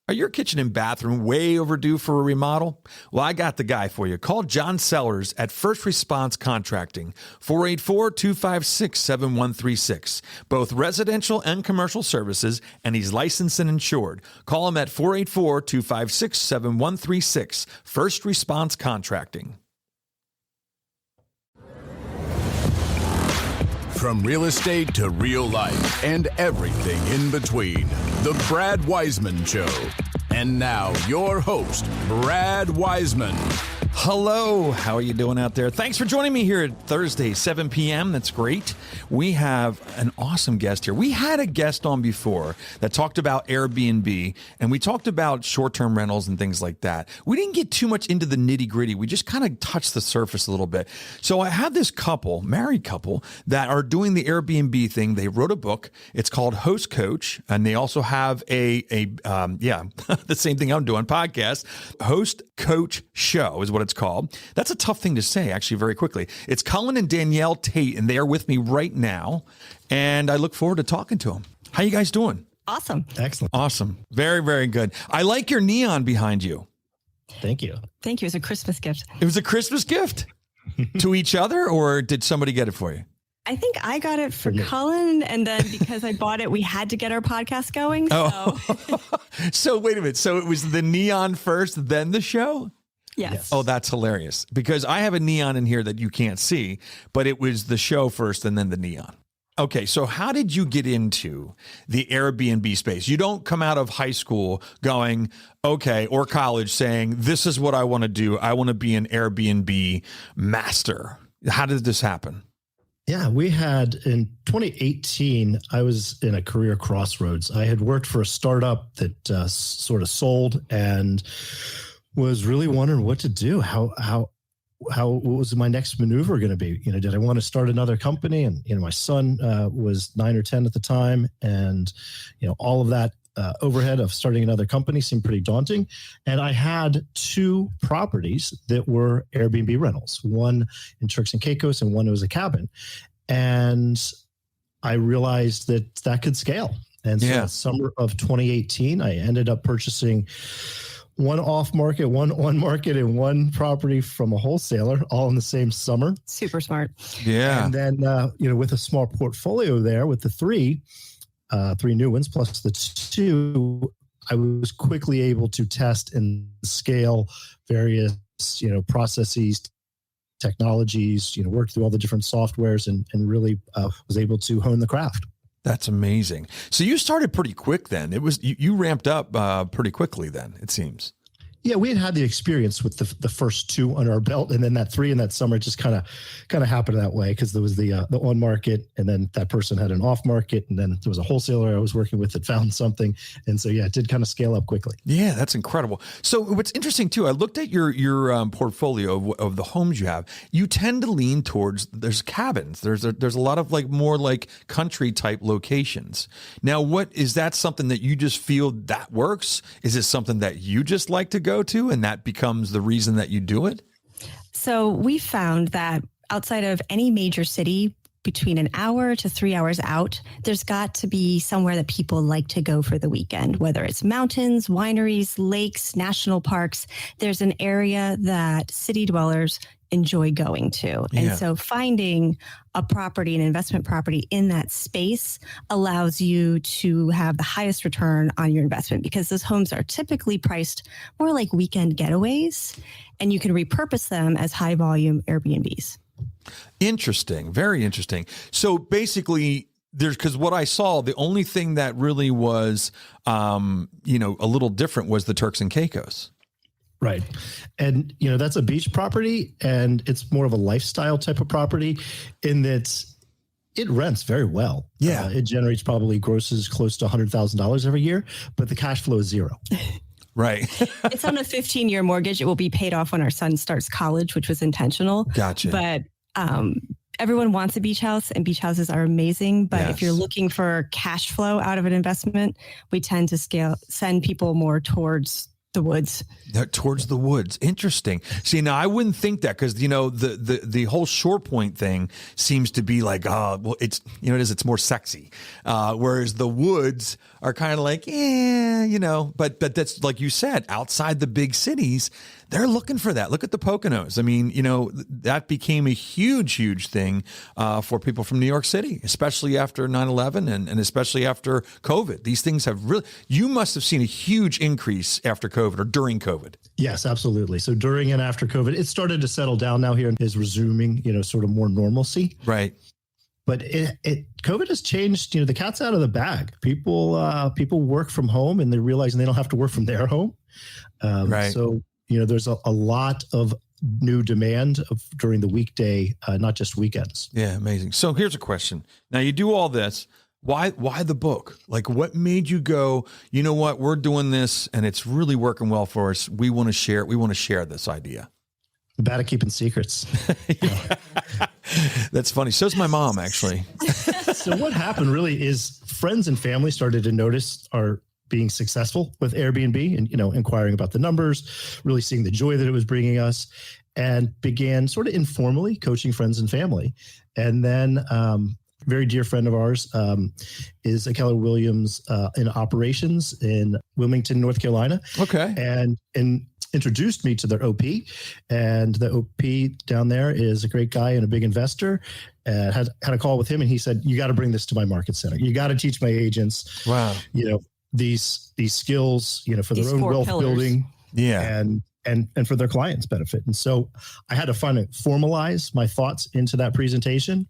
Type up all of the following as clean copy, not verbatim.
Are your kitchen and bathroom way overdue for a remodel? Well, I got the guy for you. Call John Sellers at First Response Contracting, 484-256-7136. Both residential and commercial services, and he's licensed and insured. Call him at 484-256-7136. First Response Contracting. From real estate to real life and everything in between, The Brad Weisman Show. And now, your host, Brad Weisman. Hello, how are you doing out there? Thanks for joining me here at Thursday, 7 p.m. That's great. We have an awesome guest here. We had a guest on before that talked about Airbnb, and we talked about short-term rentals and things like that. We didn't get too much into the nitty-gritty. We just kind of touched the surface a little bit. So I have this couple, married couple, that are doing the Airbnb thing. They wrote a book. It's called Host Coach, and they also have the same thing I'm doing, podcast. Host Coach Show is what it's called. That's a tough thing to say, actually, very quickly. It's Culin and Danielle Tate, and they are with me right now, and I look forward to talking to them. How you guys doing? Awesome. Excellent. Awesome. Very, very good. I like your neon behind you. Thank you. Thank you. It's a Christmas gift. It was a Christmas gift to each other, or did somebody get it for you? I think I got it for Culin, and then because I bought it, we had to get our podcast going. So. Oh. So wait a minute. So it was the neon first, then the show? Yes. Oh, that's hilarious. Because I have a neon in here that you can't see, but it was the show first and then the neon. Okay, so how did you get into the Airbnb space? You don't come out of high school going, okay, or college saying, this is what I want to do. I want to be an Airbnb master. How did this happen? Yeah, we had in 2018, I was in a career crossroads. I had worked for a startup that sort of sold and was really wondering what to do. What was my next maneuver going to be? Did I want to start another company? And, my son was 9 or 10 at the time. And, all of that overhead of starting another company seemed pretty daunting. And I had 2 properties that were Airbnb rentals, one in Turks and Caicos and one was a cabin. And I realized that could scale. And so in summer of 2018, I ended up purchasing one off market, one on market, and one property from a wholesaler, all in the same summer. Super smart. Yeah. And then, with a small portfolio there with the 3 new ones plus the 2, I was quickly able to test and scale various, processes, technologies, work through all the different softwares and really was able to hone the craft. That's amazing. So you started pretty quick then. It was you ramped up pretty quickly then, it seems. Yeah, we had the experience with the first 2 under our belt, and then that 3 in that summer just kind of happened that way because there was the on market, and then that person had an off market, and then there was a wholesaler I was working with that found something, and so it did kind of scale up quickly. Yeah, that's incredible. So what's interesting too, I looked at your portfolio of the homes you have. You tend to lean towards there's cabins. There's a lot of more country type locations. Now, what is that something that you just feel that works? Is it something that you just like to go to and that becomes the reason that you do it? So we found that outside of any major city, between an hour to 3 hours out, there's got to be somewhere that people like to go for the weekend, whether it's mountains, wineries, lakes, national parks. There's an area that city dwellers enjoy going to. And so finding a property, an investment property in that space allows you to have the highest return on your investment because those homes are typically priced more like weekend getaways, and you can repurpose them as high volume Airbnbs. Interesting. Very interesting. So basically because what I saw, the only thing that really was, a little different was the Turks and Caicos. Right. And, that's a beach property and it's more of a lifestyle type of property in that it rents very well. Yeah. It generates probably grosses close to $100,000 every year, but the cash flow is 0. Right. It's on a 15-year mortgage. It will be paid off when our son starts college, which was intentional. Gotcha. But everyone wants a beach house and beach houses are amazing. But if you're looking for cash flow out of an investment, we tend to send people more towards the woods. Towards the woods. Interesting. See, now I wouldn't think that because, the whole Shore Point thing seems to be like, it's, it's more sexy. Whereas the woods are kind of like, but that's like you said, outside the big cities, they're looking for that. Look at the Poconos. I mean, that became a huge thing for people from New York City, especially after 9/11 and especially after COVID. These things have you must have seen a huge increase after COVID or during COVID. Yes, absolutely. So during and after COVID, it started to settle down now here and is resuming, sort of more normalcy. Right. But COVID has changed, the cat's out of the bag. People work from home and they're realizing they don't have to work from their home. Right. So, there's a lot of new demand during the weekday, not just weekends. Yeah, amazing. So here's a question. Now you do all this. Why the book? Like what made you go, you know what, we're doing this and it's really working well for us. We want to share it. We want to share this idea. Bad at keeping secrets. That's funny. So's my mom, actually. So what happened really is friends and family started to notice our being successful with Airbnb and, inquiring about the numbers, really seeing the joy that it was bringing us, and began sort of informally coaching friends and family. And then very dear friend of ours is Keller Williams in operations in Wilmington, North Carolina. Okay. And introduced me to their OP. And the OP down there is a great guy and a big investor. Had a call with him and he said, you got to bring this to my market center. You got to teach my agents, wow, these skills, for These their own wealth pillars. building. Yeah. And for their clients' benefit. And so I had to formalize my thoughts into that presentation.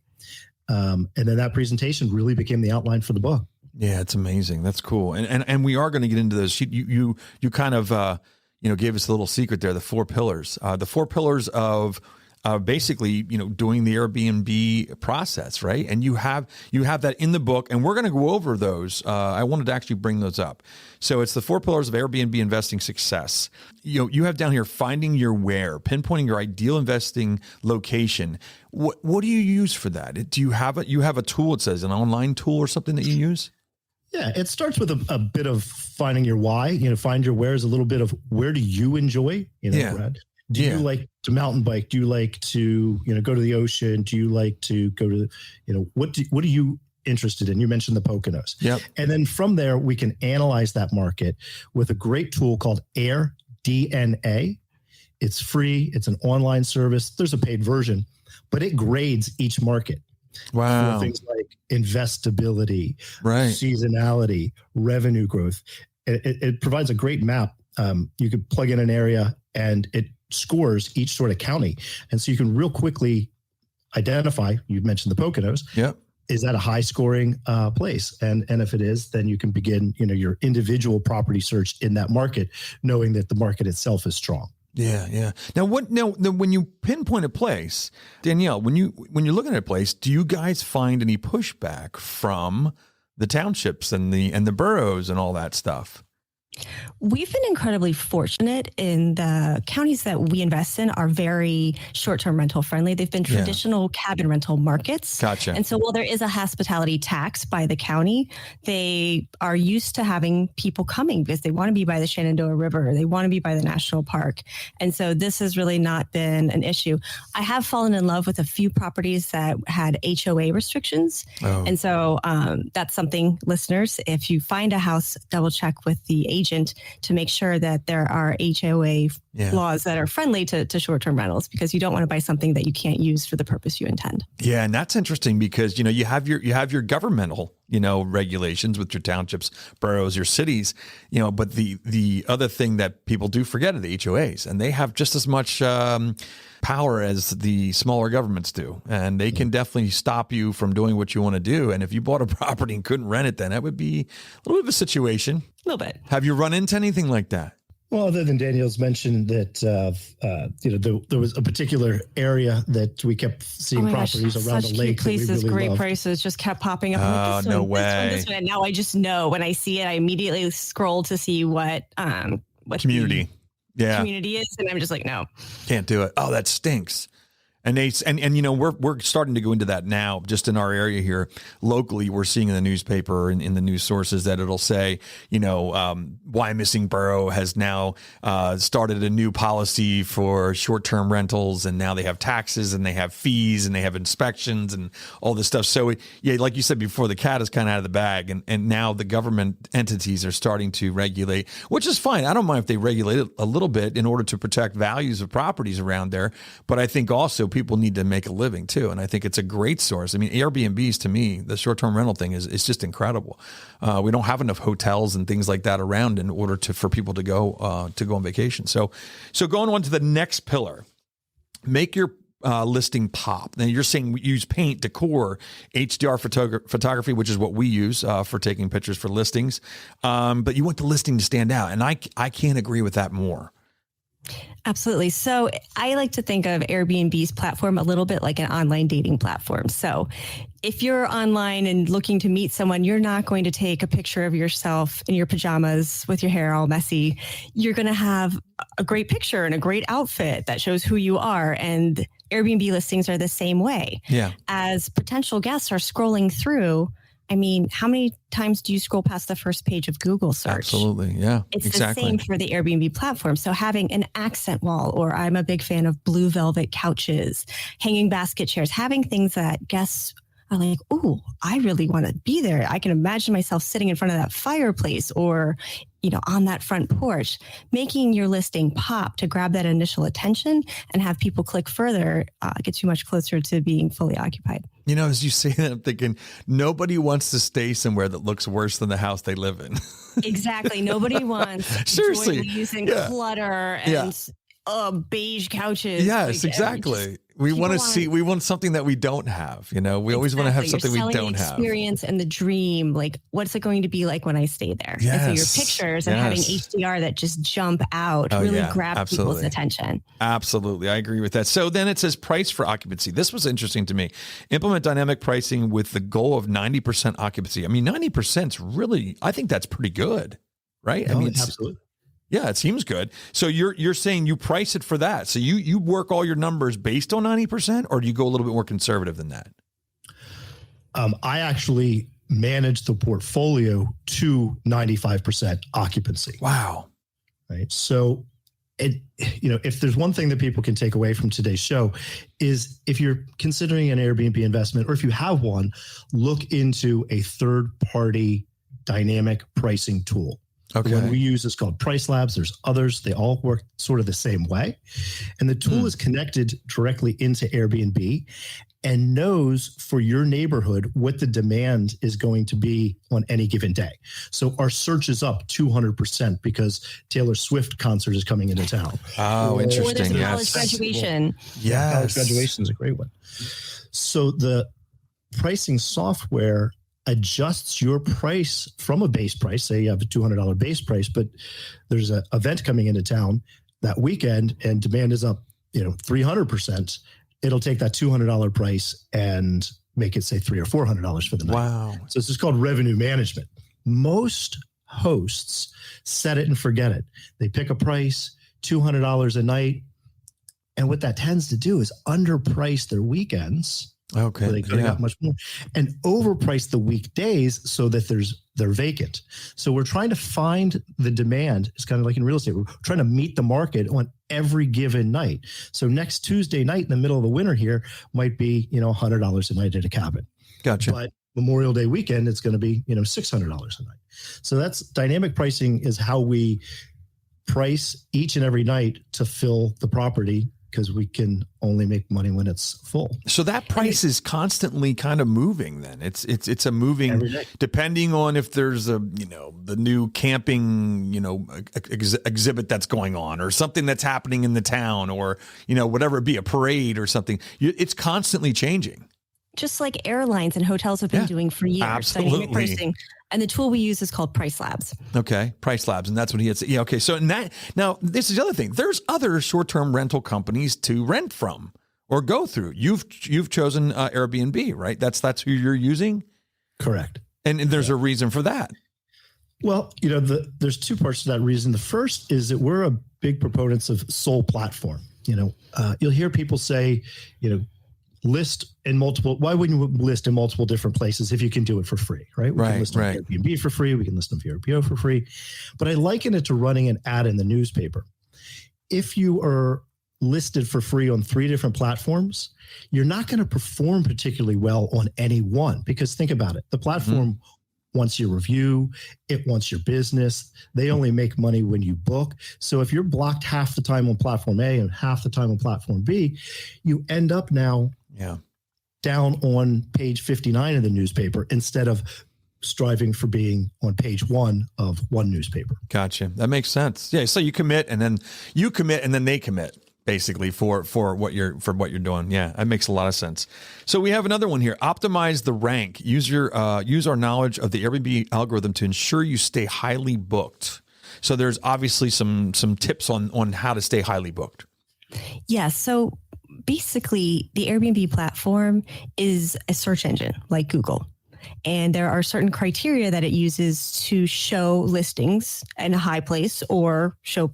And then that presentation really became the outline for the book. Yeah, it's amazing. That's cool. And we are going to get into this. You kind of, gave us a little secret there, the 4 pillars. The 4 pillars of basically, doing the Airbnb process, right? And you have that in the book, and we're going to go over those. I wanted to actually bring those up. So it's the 4 pillars of Airbnb investing success. You have down here finding your where, pinpointing your ideal investing location. What do you use for that? Do you have a tool? It says an online tool or something that you use? Yeah, it starts with a bit of finding your why. Find your where is a little bit of where do you enjoy? Brad. Do you like to mountain bike? Do you like to, go to the ocean? Do you like to go to, what are you interested in? You mentioned the Poconos. Yep. And then from there, we can analyze that market with a great tool called AirDNA. It's free. It's an online service. There's a paid version, but it grades each market. Wow. For things like investability, right, seasonality, revenue growth. It provides a great map. You could plug in an area and it scores each sort of county. And so you can real quickly identify, you mentioned the Poconos. Yep. Is that a high scoring place? And if it is, then you can begin, your individual property search in that market, knowing that the market itself is strong. Yeah. Now, when you pinpoint a place, Danielle, when you're looking at a place, do you guys find any pushback from the townships and the boroughs and all that stuff? We've been incredibly fortunate in the counties that we invest in are very short-term rental friendly. They've been traditional cabin rental markets. Gotcha. And so while there is a hospitality tax by the county, they are used to having people coming because they want to be by the Shenandoah River. They want to be by the national park. And so this has really not been an issue. I have fallen in love with a few properties that had HOA restrictions. Oh. And so that's something, listeners, if you find a house, double check with the agent to make sure that there are HOA laws that are friendly to short-term rentals, because you don't want to buy something that you can't use for the purpose you intend. Yeah, and that's interesting because you have your governmental regulations with your townships, boroughs, your cities, but the other thing that people do forget are the HOAs, and they have just as much power as the smaller governments do, and they can definitely stop you from doing what you want to do. And if you bought a property and couldn't rent it, then that would be a little bit of a situation. A little bit. Have you run into anything like that? Well, other than Danielle's mentioned that, there was a particular area that we kept seeing properties around the lake. Places, really great loved. prices just kept popping up. Oh, This no one, way. This one. And now I just know when I see it, I immediately scroll to see what Community. Community is. And I'm just like, no. Can't do it. Oh, that stinks. And we're starting to go into that now, just in our area here locally. We're seeing in the newspaper and in the news sources that it'll say, Wyomissing Borough has now started a new policy for short-term rentals, and now they have taxes and they have fees and they have inspections and all this stuff. So like you said before, the cat is kind of out of the bag, and now the government entities are starting to regulate, which is fine. I don't mind if they regulate it a little bit in order to protect values of properties around there, but I think also people need to make a living too. And I think it's a great source. I mean, Airbnbs, to me, the short-term rental thing is just incredible. We don't have enough hotels and things like that around in order for people to go on vacation. So going on to the next pillar, make your listing pop. Now you're saying we use paint, decor, HDR photography, which is what we use for taking pictures for listings. But you want the listing to stand out. And I can't agree with that more. Absolutely. So I like to think of Airbnb's platform a little bit like an online dating platform. So if you're online and looking to meet someone, you're not going to take a picture of yourself in your pajamas with your hair all messy. You're going to have a great picture and a great outfit that shows who you are. And Airbnb listings are the same way. Yeah. As potential guests are scrolling through, I mean, how many times do you scroll past the first page of Google search? Absolutely. Yeah, it's exactly. The same for the Airbnb platform. So having an accent wall, or I'm a big fan of blue velvet couches, hanging basket chairs, having things that guests are like, oh, I really want to be there. I can imagine myself sitting in front of that fireplace or, on that front porch, making your listing pop to grab that initial attention and have people click further gets you much closer to being fully occupied. As you say that, I'm thinking nobody wants to stay somewhere that looks worse than the house they live in. Exactly. Nobody wants seriously using clutter and beige couches. Yes, exactly. We want something that we don't have. We always want to have something we don't have. Experience and the dream, like what's it going to be like when I stay there? Yes. And so your pictures and having HDR that just jump out really grab people's attention. Absolutely. I agree with that. So then it says price for occupancy. This was interesting to me. Implement dynamic pricing with the goal of 90% occupancy. I mean, 90% is really, I think that's pretty good, right? No, absolutely. Yeah, it seems good. So you're saying you price it for that. So you work all your numbers based on 90%, or do you go a little bit more conservative than that? I actually manage the portfolio to 95% occupancy. Wow. Right. So if there's one thing that people can take away from today's show is if you're considering an Airbnb investment, or if you have one, look into a third-party dynamic pricing tool. Okay. The one we use is called Price Labs. There's others. They all work sort of the same way. And the tool is connected directly into Airbnb and knows for your neighborhood what the demand is going to be on any given day. So our search is up 200% because Taylor Swift concert is coming into town. Oh, interesting. Or there's a college graduation. Yes. College graduation is a great one. So the pricing software adjusts your price from a base price. Say you have a $200 base price, but there's an event coming into town that weekend and demand is up, 300%. It'll take that $200 price and make it say $300 or $400 for the night. Wow. So this is called revenue management. Most hosts set it and forget it. They pick a price, $200 a night. And what that tends to do is underprice their weekends. Okay. They could have got much more, and overprice the weekdays so that they're vacant. So we're trying to find the demand. It's kind of like in real estate. We're trying to meet the market on every given night. So next Tuesday night in the middle of the winter here might be, $100 a night at a cabin. Gotcha. But Memorial Day weekend, it's going to be, $600 a night. So that's dynamic pricing is how we price each and every night to fill the property, because we can only make money when it's full. So that price is constantly kind of moving then. It's a moving, depending on if there's the new camping, exhibit that's going on, or something that's happening in the town, or, whatever it be, a parade or something. It's constantly changing. Just like airlines and hotels have been doing for years. Absolutely. Pricing. And the tool we use is called Price Labs. Okay, Price Labs, and that's what he had said. Yeah, okay. So now this is the other thing. There's other short-term rental companies to rent from or go through. You've chosen Airbnb, right? That's who you're using? Correct. And there's a reason for that. Well, there's two parts to that reason. The first is that we're a big proponents of sole platform. You'll hear people say, list in multiple. Why wouldn't you list in multiple different places if you can do it for free, right? We can list on Airbnb for free. We can list on VRBO for free. But I liken it to running an ad in the newspaper. If you are listed for free on 3 different platforms, you're not going to perform particularly well on any one, because think about it. The platform wants your review. It wants your business. They only make money when you book. So if you're blocked half the time on platform A and half the time on platform B, you end up now down on page 59 of the newspaper instead of striving for being on page 1 of one newspaper. Gotcha. That makes sense. Yeah. So you commit and then they commit, basically for what you're doing. Yeah, that makes a lot of sense. So we have another one here. Optimize the rank. Use our knowledge of the Airbnb algorithm to ensure you stay highly booked. So there's obviously some tips on how to stay highly booked. Yeah. So basically, the Airbnb platform is a search engine like Google. And there are certain criteria that it uses to show listings in a high place or show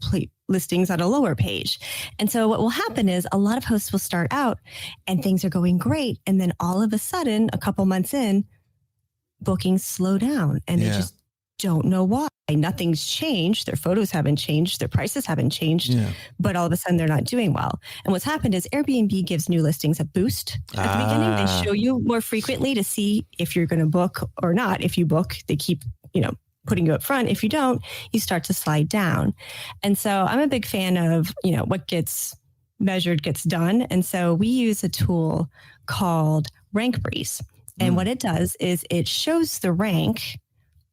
listings on a lower page. And so what will happen is a lot of hosts will start out and things are going great. And then all of a sudden, a couple months in, bookings slow down and they just don't know why. Nothing's changed. Their photos haven't changed. Their prices haven't changed, but all of a sudden they're not doing well. And what's happened is Airbnb gives new listings a boost at the beginning. They show you more frequently to see if you're going to book or not. If you book, they keep, putting you up front. If you don't, you start to slide down. And so I'm a big fan of, what gets measured gets done. And so we use a tool called Rank Breeze. And what it does is it shows the rank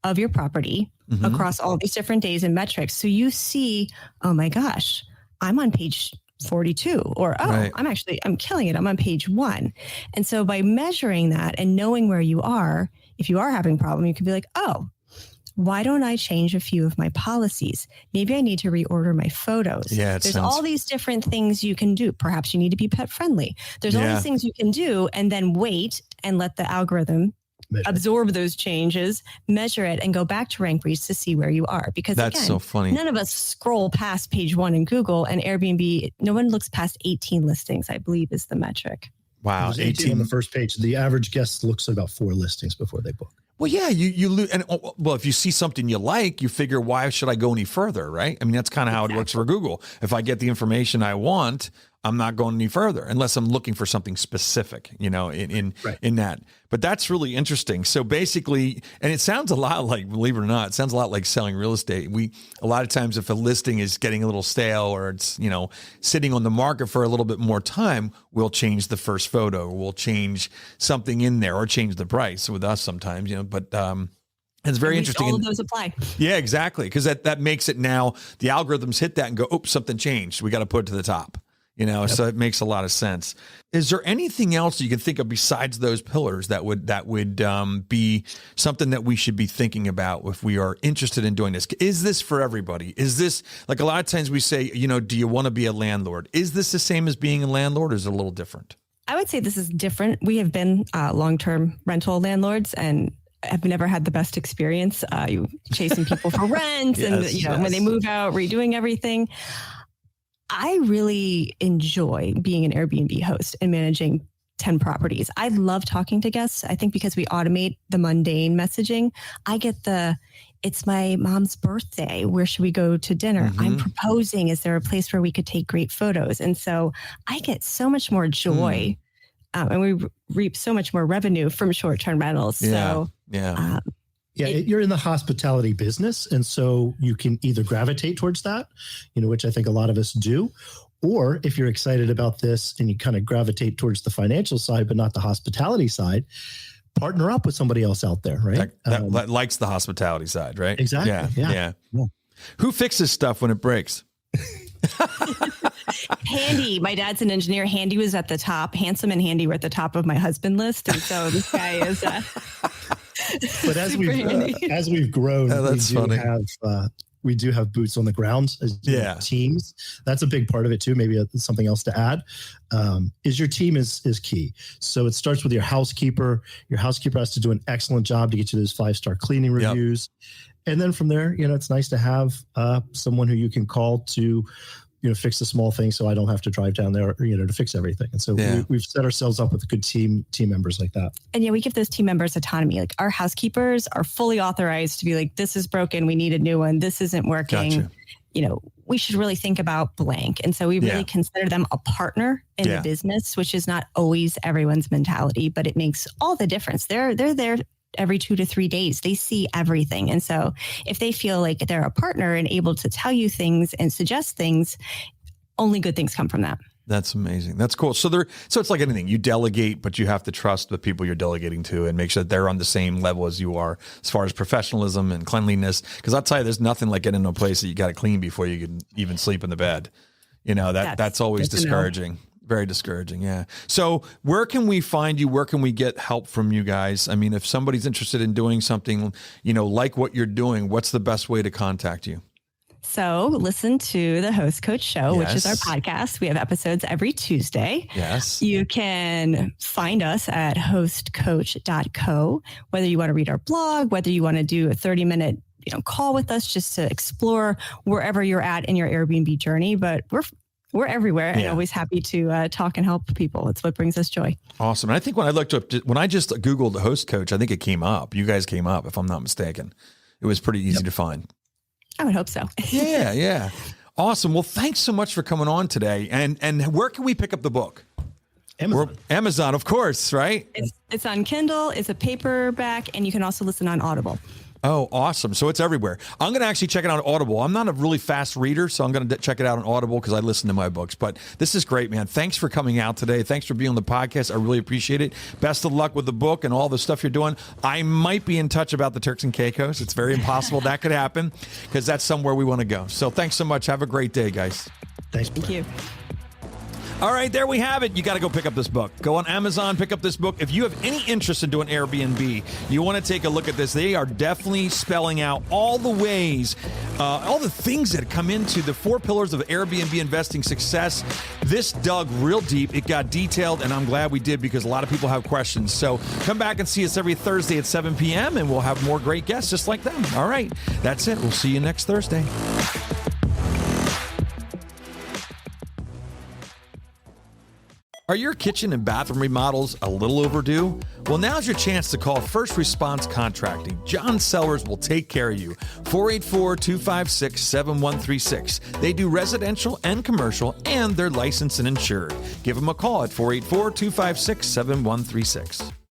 of your property across all these different days and metrics. So you see, oh my gosh, I'm on page 42, or, I'm killing it. I'm on page 1. And so by measuring that and knowing where you are, if you are having a problem, you can be like, oh, why don't I change a few of my policies? Maybe I need to reorder my photos. There's all these different things you can do. Perhaps you need to be pet friendly. There's all these things you can do, and then wait and let the algorithm absorb those changes, measure it, and go back to Rank Breeze to see where you are. Because that's so funny. None of us scroll past page 1 in Google, and Airbnb, no one looks past 18 listings, I believe is the metric. Wow. 18 on the first page. The average guest looks at about 4 listings before they book. Well, yeah, you lose. And if you see something you like, you figure, why should I go any further? Right. I mean, that's kind of how it works for Google. If I get the information I want, I'm not going any further unless I'm looking for something specific, in that. But that's really interesting. So basically, and it sounds a lot like, believe it or not, it sounds a lot like selling real estate. A lot of times if a listing is getting a little stale or it's, sitting on the market for a little bit more time, we'll change the first photo, or we'll change something in there or change the price with us sometimes, but, it's very interesting. All of those apply. Yeah, exactly. Because that makes it now, the algorithms hit that and go, oops, something changed. We got to put it to the top. So it makes a lot of sense. Is there anything else you can think of besides those pillars that would be something that we should be thinking about if we are interested in doing this? Is this for everybody? Is this, like a lot of times we say, do you want to be a landlord? Is this the same as being a landlord, or is it a little different? I would say this is different. We have been long-term rental landlords and have never had the best experience. You chasing people for rent and when they move out, redoing everything. I really enjoy being an Airbnb host and managing 10 properties. I love talking to guests. I think because we automate the mundane messaging, I get it's my mom's birthday. Where should we go to dinner? I'm proposing. Is there a place where we could take great photos? And so I get so much more joy and we reap so much more revenue from short-term rentals. You're in the hospitality business. And so you can either gravitate towards that, which I think a lot of us do, or if you're excited about this and you kind of gravitate towards the financial side, but not the hospitality side, partner up with somebody else out there, right? That likes the hospitality side, right? Exactly. Yeah. Who fixes stuff when it breaks? Handy. My dad's an engineer. Handy was at the top. Handsome and Handy were at the top of my husband list. And so this guy is... But as we've grown, we do have boots on the ground as teams. That's a big part of it too. Maybe something else to add is your team is key. So it starts with your housekeeper. Your housekeeper has to do an excellent job to get you those 5-star cleaning reviews. And then from there, it's nice to have someone who you can call to fix the small things so I don't have to drive down there, to fix everything. And so we've set ourselves up with good team members like that. And we give those team members autonomy. Like our housekeepers are fully authorized to be like, this is broken. We need a new one. This isn't working. Gotcha. We should really think about blank. And so we really consider them a partner in the business, which is not always everyone's mentality, but it makes all the difference. They're there every 2 to 3 days. They see everything. And so if they feel like they're a partner and able to tell you things and suggest things, only good things come from that. That's amazing. That's cool. So it's like anything. You delegate, but you have to trust the people you're delegating to and make sure that they're on the same level as you are as far as professionalism and cleanliness. Because I'll tell you, there's nothing like getting into a place that you got to clean before you can even sleep in the bed. That's always discouraging. Very discouraging. Yeah. So where can we find you? Where can we get help from you guys? I mean, if somebody's interested in doing something, like what you're doing, what's the best way to contact you? So listen to the Host Coach Show, which is our podcast. We have episodes every Tuesday. Yes. You can find us at hostcoach.co, whether you want to read our blog, whether you want to do a 30-minute call with us just to explore wherever you're at in your Airbnb journey. But we're everywhere and always happy to talk and help people. It's what brings us joy. Awesome. And I think when I just Googled the Host Coach, I think it came up. You guys came up, if I'm not mistaken. It was pretty easy to find. I would hope so. Yeah. Awesome. Well, thanks so much for coming on today. And where can we pick up the book? Amazon, of course, right? It's on Kindle. It's a paperback, and you can also listen on Audible. Oh, awesome. So it's everywhere. I'm going to actually check it out on Audible. I'm not a really fast reader, so I'm going to check it out on Audible because I listen to my books. But this is great, man. Thanks for coming out today. Thanks for being on the podcast. I really appreciate it. Best of luck with the book and all the stuff you're doing. I might be in touch about the Turks and Caicos. It's very impossible that could happen because that's somewhere we want to go. So thanks so much. Have a great day, guys. Thanks. Thank you. All right, there we have it. You got to go pick up this book. Go on Amazon, pick up this book. If you have any interest in doing Airbnb, you want to take a look at this. They are definitely spelling out all the ways, all the things that come into the 4 pillars of Airbnb investing success. This dug real deep. It got detailed, and I'm glad we did because a lot of people have questions. So come back and see us every Thursday at 7 p.m., and we'll have more great guests just like them. All right, that's it. We'll see you next Thursday. Are your kitchen and bathroom remodels a little overdue? Well, now's your chance to call First Response Contracting. John Sellers will take care of you. 484-256-7136. They do residential and commercial, and they're licensed and insured. Give them a call at 484-256-7136.